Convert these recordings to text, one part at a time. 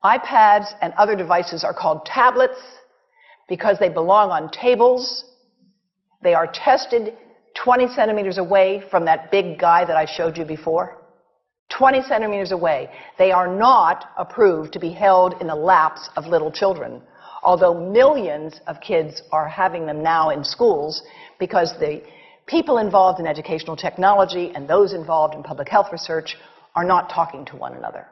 iPads and other devices are called tablets because they belong on tables. They are tested 20 centimeters away from that big guy that I showed you before. 20 centimeters away. They are not approved to be held in the laps of little children, although millions of kids are having them now in schools because the people involved in educational technology and those involved in public health research are not talking to one another.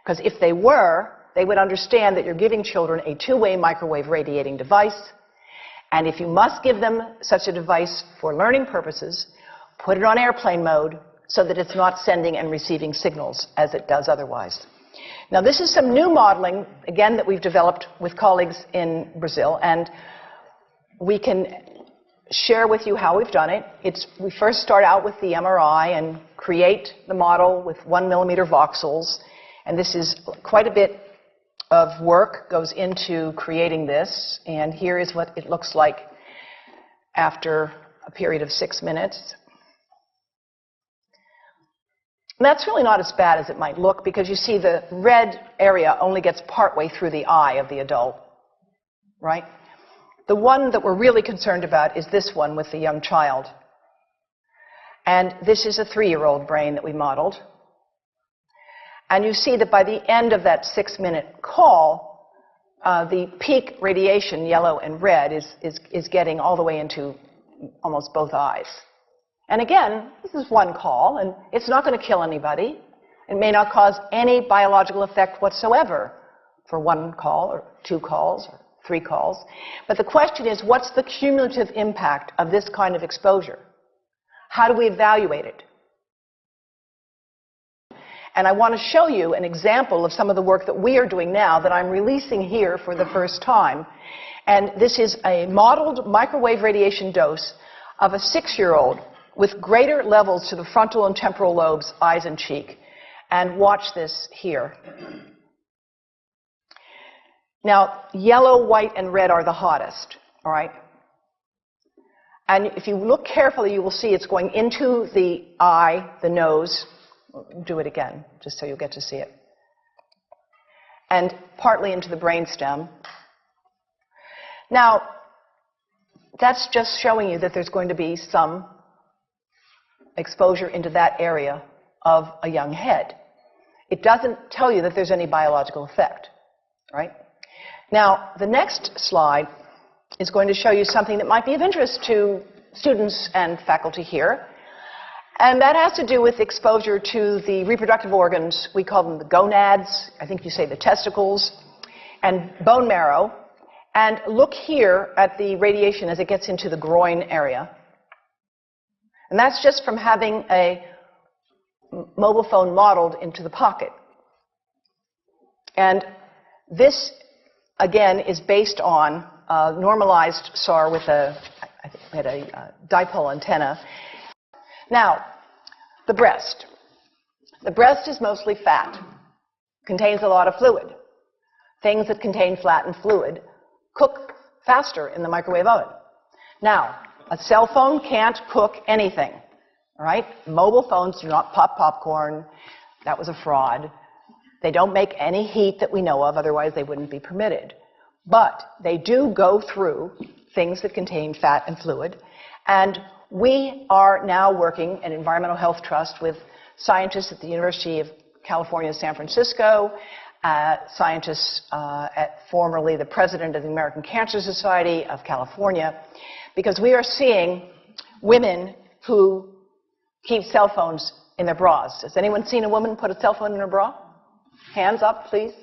Because if they were, they would understand that you're giving children a two-way microwave radiating device, and if you must give them such a device for learning purposes, put it on airplane mode so that it's not sending and receiving signals as it does otherwise. Now, this is some new modeling, again, that we've developed with colleagues in Brazil, and we can share with you how we've done it. We first start out with the MRI and create the model with 1 millimeter voxels, and this is quite a bit of work goes into creating this, and here is what it looks like after a period of 6 minutes. And that's really not as bad as it might look because you see the red area only gets partway through the eye of the adult, right? The one that we're really concerned about is this one with the young child. And this is a 3-year-old brain that we modeled. And you see that by the end of that 6-minute call, the peak radiation, yellow and red, is getting all the way into almost both eyes. And again, this is one call, and it's not going to kill anybody. It may not cause any biological effect whatsoever for 1 call or 2 calls or 3 calls. But the question is, what's the cumulative impact of this kind of exposure? How do we evaluate it? And I want to show you an example of some of the work that we are doing now that I'm releasing here for the first time. And this is a modeled microwave radiation dose of a 6-year-old with greater levels to the frontal and temporal lobes, eyes and cheek. And watch this here. Now, yellow, white, and red are the hottest, all right? And if you look carefully, you will see it's going into the eye, the nose. Do it again, just so you'll get to see it. And partly into the brainstem. Now, that's just showing you that there's going to be some exposure into that area of a young head. It doesn't tell you that there's any biological effect, right? Now, the next slide is going to show you something that might be of interest to students and faculty here. And that has to do with exposure to the reproductive organs. We call them the gonads. I think you say the testicles. And bone marrow. And look here at the radiation as it gets into the groin area. And that's just from having a mobile phone modeled into the pocket. And this, again, is based on a normalized SAR with a dipole antenna. Now, the breast. The breast is mostly fat, contains a lot of fluid. Things that contain fat and fluid cook faster in the microwave oven. Now, a cell phone can't cook anything, all right? Mobile phones do not pop popcorn. That was a fraud. They don't make any heat that we know of, otherwise they wouldn't be permitted. But they do go through things that contain fat and fluid, and we are now working at Environmental Health Trust with scientists at the University of California, San Francisco, scientists formerly the president of the American Cancer Society of California, because we are seeing women who keep cell phones in their bras. Has anyone seen a woman put a cell phone in her bra? Hands up, please.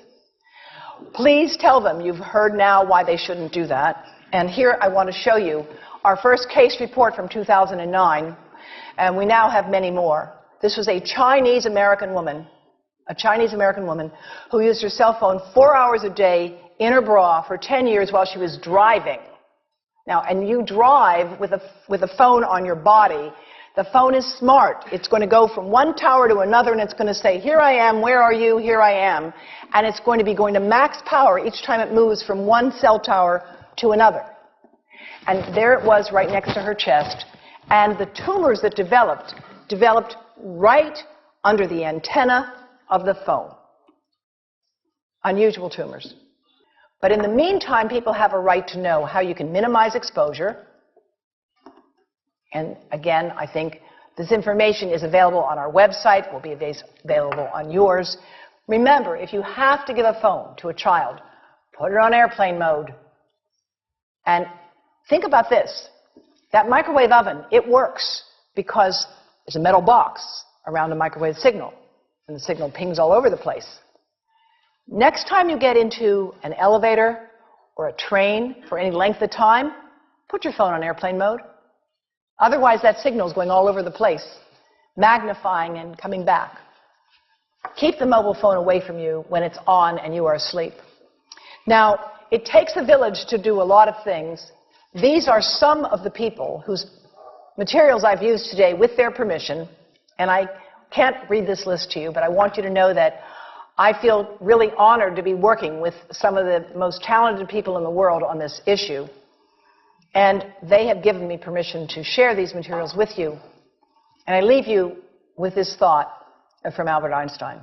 Please tell them you've heard now why they shouldn't do that. And here I want to show you our first case report from 2009, and we now have many more. This was a Chinese-American woman who used her cell phone 4 hours a day in her bra for 10 years while she was driving. Now, and you drive with a phone on your body. The phone is smart. It's going to go from one tower to another, and it's going to say, here I am, where are you, here I am. And it's going to be going to max power each time it moves from one cell tower to another. And there it was right next to her chest. And the tumors that developed right under the antenna of the phone. unusual tumors. But in the meantime, people have a right to know how you can minimize exposure. And again, I think this information is available on our website, will be available on yours. Remember, if you have to give a phone to a child, put it on airplane mode. And think about this. That microwave oven, it works because there's a metal box around the microwave signal, and the signal pings all over the place. Next time you get into an elevator or a train for any length of time, put your phone on airplane mode. Otherwise, that signal is going all over the place, magnifying and coming back. Keep the mobile phone away from you when it's on and you are asleep. Now, it takes a village to do a lot of things. These are some of the people whose materials I've used today with their permission, and I can't read this list to you, but I want you to know that I feel really honored to be working with some of the most talented people in the world on this issue. And they have given me permission to share these materials with you. And I leave you with this thought from Albert Einstein.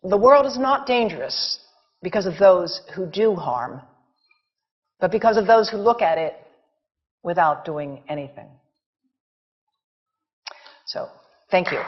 The world is not dangerous because of those who do harm, but because of those who look at it without doing anything. So, thank you.